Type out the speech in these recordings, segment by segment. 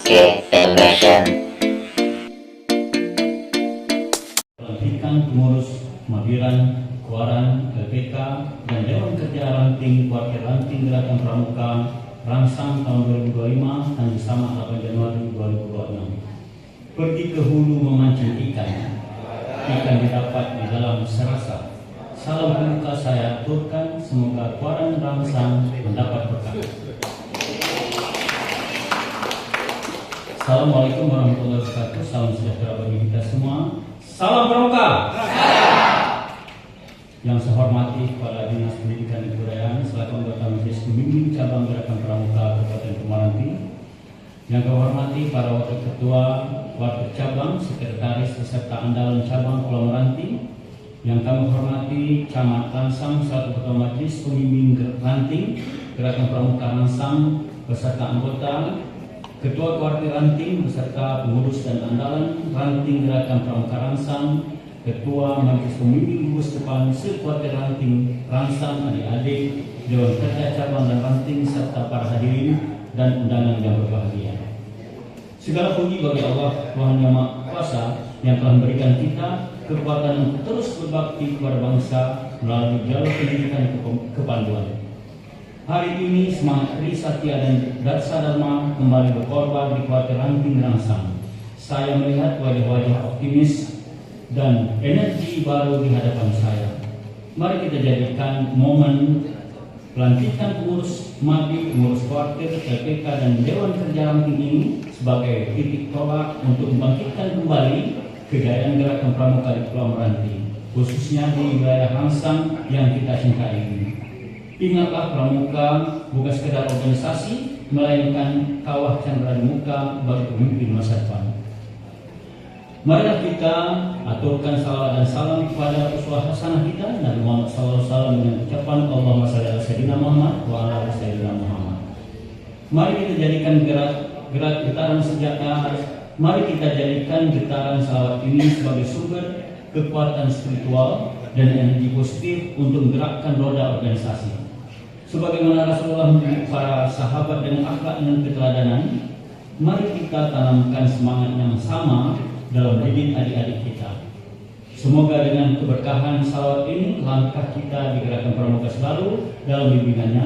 SK Foundation. Pelantikan pengurus Mabiran, Kuaran, LPK, dan Dewan Kerja Ranting Wakil Ranting Gerakan Pramuka Rangsang tahun 2025 dan bersama 8 Januari 2026. Pergi ke hulu memancing ikan. Ikan didapat di dalam serasa. Salam pramuka saya aturkan, semoga Kuaran Rangsang mendapat berkah. Assalamualaikum warahmatullahi wabarakatuh. Salam sejahtera bagi kita semua. Salam pramuka. Yang saya hormati Kepala Dinas Pendidikan dan Kebudayaan selaku anggota Majelis Pembimbing Cabang Gerakan Pramuka Kabupaten Kemaranti. Yang saya hormati para wakil ketua, wakil cabang, sekretaris beserta andalan cabang Pulau Meranti. Yang kami hormati Camat Rangsang selaku ketua Majelis Pembimbing Ranting Gerakan Pramuka Rangsang beserta anggota, ketua Kuarti Ranting beserta pengurus dan andalan Ranting Gerakan Pramuka Rangsang, ketua Majelis Pembimbing gugus depan sekuarti Ranting Rangsang, adik-adik Dewan Kerja Cabang dan Ranting serta para hadirin dan undangan yang berbahagia. Segala puji bagi Allah Tuhan Yang Maha Kuasa yang telah memberikan kita kekuatan untuk terus berbakti kepada bangsa melalui jalur pendidikan kepanduan. Hari ini semangat Tri Satya dan Darsa Dharma kembali berkorban di Kuarti Ranting Rangsang. Saya melihat wajah-wajah optimis dan energi baru di hadapan saya. Mari kita jadikan momen pelantikan pengurus Mabi, pengurus Kuartir, LPK dan Dewan Kerja Ranting ini sebagai titik tolak untuk membangkitkan kembali kejayaan Gerakan Pramuka di Pulau Meranti, khususnya di wilayah Rangsang yang kita cintai ini. Ingatlah, pramuka bukan sekedar organisasi, melainkan kawah candra di muka bagi pemimpin masa depan. Marilah kita aturkan salawat dan salam kepada uswah hasanah kita Nabi Muhammad SAW dengan ucapan Allahumma shalli ala sayyidina Muhammad wa ala ali sayyidina Muhammad. Mari kita jadikan gerak getaran sejahtera. Mari kita jadikan getaran salawat ini sebagai sumber kekuatan spiritual dan energi positif untuk menggerakkan roda organisasi. Sebagaimana Rasulullah mendidik para sahabat dengan akhlak dan keteladanan, mari kita tanamkan semangat yang sama dalam didik adik-adik kita. Semoga dengan keberkahan salawat ini, langkah kita di Gerakan Pramuka selalu dalam bimbingannya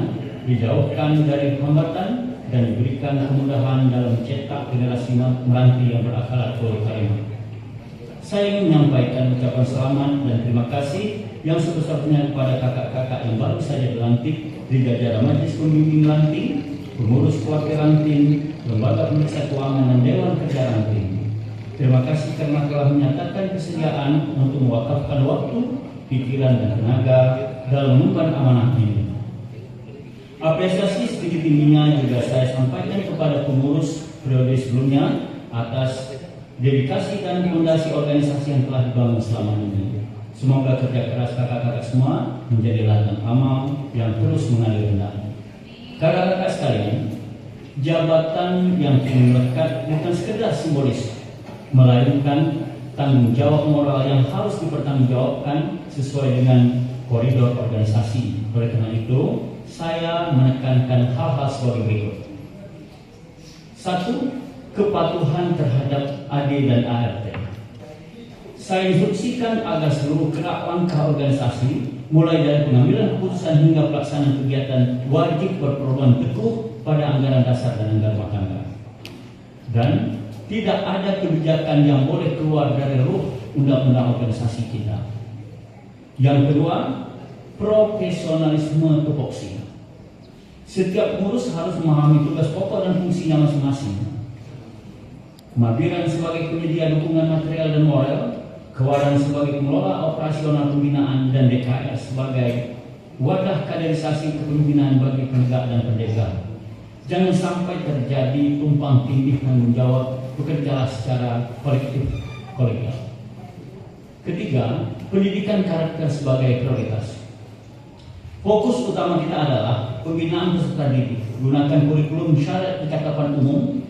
dijauhkan dari hambatan dan diberikan kemudahan dalam mencetak generasi Meranti yang berakhlak karimah. Saya ingin menyampaikan ucapan selamat dan terima kasih yang sebesar-besarnya kepada kakak-kakak yang baru saja dilantik di jajaran Majelis Pembimbing Ranting, pengurus Kuarti Ranting, lembaga pemeriksa keuangan dan Dewan Kerja Ranting. Terima kasih karena telah menyatakan kesediaan untuk mewakafkan waktu, pikiran dan tenaga dalam mengemban amanah ini. Apresiasi setinggi-tingginya juga saya sampaikan kepada pengurus periode sebelumnya atas dedikasi dan fondasi organisasi yang telah dibangun selama ini. Semoga kerja keras kakak-kakak semua menjadi ladang amal yang terus mengalir rendah. Kakak-kakak sekalian, jabatan yang kini melekat bukan sekedar simbolis, melainkan tanggung jawab moral yang harus dipertanggungjawabkan sesuai dengan koridor organisasi. Oleh karena itu, saya menekankan hal-hal sebagai berikut. 1. Kepatuhan terhadap AD dan ART. Saya instruksikan agar seluruh gerak langkah organisasi, mulai dari pengambilan keputusan hingga pelaksanaan kegiatan, wajib berpedoman teguh pada anggaran dasar dan anggaran rumah tangga. Dan tidak ada kebijakan yang boleh keluar dari ruh undang-undang organisasi kita. Yang kedua, profesionalisme tupoksi. Setiap pengurus harus memahami tugas pokok dan fungsinya masing-masing. Mabiran sebagai penyedia dukungan material dan moral, Kuaran sebagai pengelola operasional pembinaan, dan DKR sebagai wadah kaderisasi kepemimpinan bagi penegak dan pendekar. Jangan sampai terjadi tumpang tindih tanggung jawab, bekerjalah secara kolektif, kolegial. Ketiga, pendidikan karakter sebagai prioritas. Fokus utama kita adalah pembinaan peserta didik, gunakan kurikulum syarat percakapan umum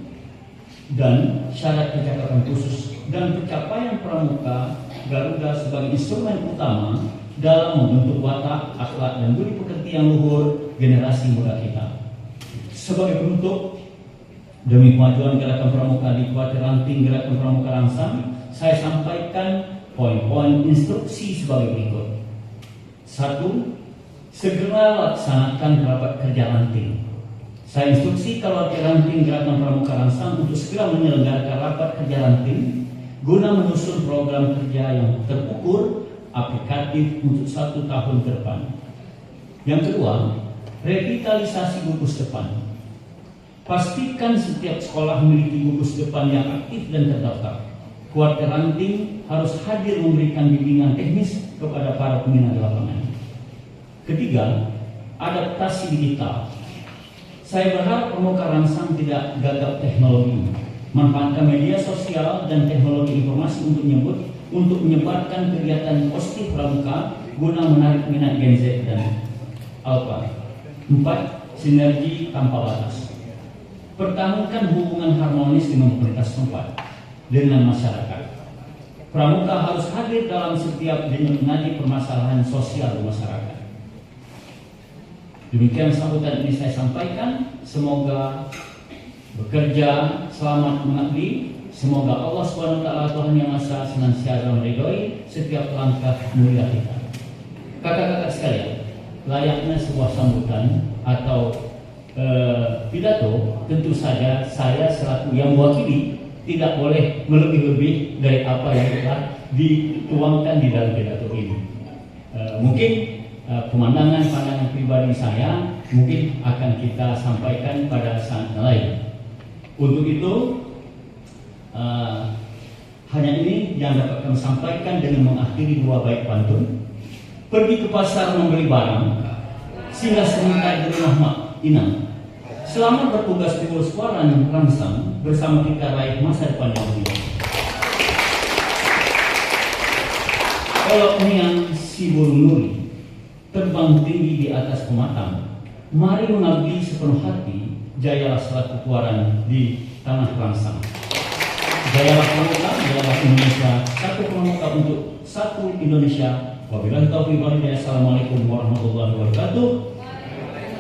dan syarat percakapan khusus, dan pencapaian pramuka Garuda sebagai instrumen utama dalam membentuk watak, akhlak, dan budi pekerti yang luhur generasi muda kita. Sebagai bentuk demi kemajuan Gerakan Pramuka di Kabupaten Ranting Gerakan Pramuka Rangsang, saya sampaikan poin-poin instruksi sebagai berikut. 1. Segera laksanakan rapat kerja Ranting. Saya instruksi Keluarga Ranting Gerakan Pramuka Rangsang untuk segera menyelenggarakan rapat kerja Ranting guna menyusun program kerja yang terukur, aplikatif untuk 1 tahun ke depan. Yang kedua, revitalisasi gugus depan. Pastikan setiap sekolah memiliki gugus depan yang aktif dan terdaftar. Keluarga Ranting harus hadir memberikan bimbingan teknis kepada para pembina di lapangan. Ketiga, adaptasi digital. Saya berharap Pramuka Rangsang tidak gagap teknologi, manfaatkan media sosial dan teknologi informasi untuk menyebarkan kegiatan positif Pramuka guna menarik minat Gen Z dan Alpha. 4. Sinergi tanpa batas. Pertahankan hubungan harmonis dengan pemerintah setempat, dengan masyarakat. Pramuka harus hadir dalam setiap denyut-nadi permasalahan sosial di masyarakat. Demikian sambutan ini saya sampaikan. Semoga bekerja selamat mengabdi. Semoga Allah SWT Tuhan Yang Maha Esa senantiasa meridhoi setiap langkah mulia kita. Kakak-kakak sekalian, layaknya sebuah sambutan atau pidato, tentu saja saya selaku yang mewakili tidak boleh melebih-lebih dari apa yang telah dituangkan di dalam pidato ini. Mungkin pandangan pribadi saya mungkin akan kita sampaikan pada saat lain. Untuk itu hanya ini yang dapat kami sampaikan dengan mengakhiri 2 bait pantun. Pergi ke pasar membeli barang, singgah sebentar di rumah Mak Inang. Selamat bertugas di Puskesmas Rangsang, bersama kita raih masa depan yang mulia. Kalau Niang si burung nuri terbang tinggi di atas pematang, mari mengabdi sepenuh hati, jayalah selaku kuaran di tanah Rangsang. Jayalah Pramuka, jayalah Indonesia, satu Pramuka untuk satu Indonesia. Wabillahi taufiq wal hidayah. Assalamualaikum warahmatullahi wabarakatuh.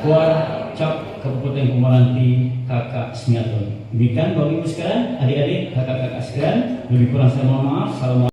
Kuar Cap Kabupaten Kumaranti, Kakak Semiaton. Demikian Bapak Ibu sekalian, adik-adik, kakak-kakak sekalian, lebih kurang saya mohon maaf. Assalamualaikum.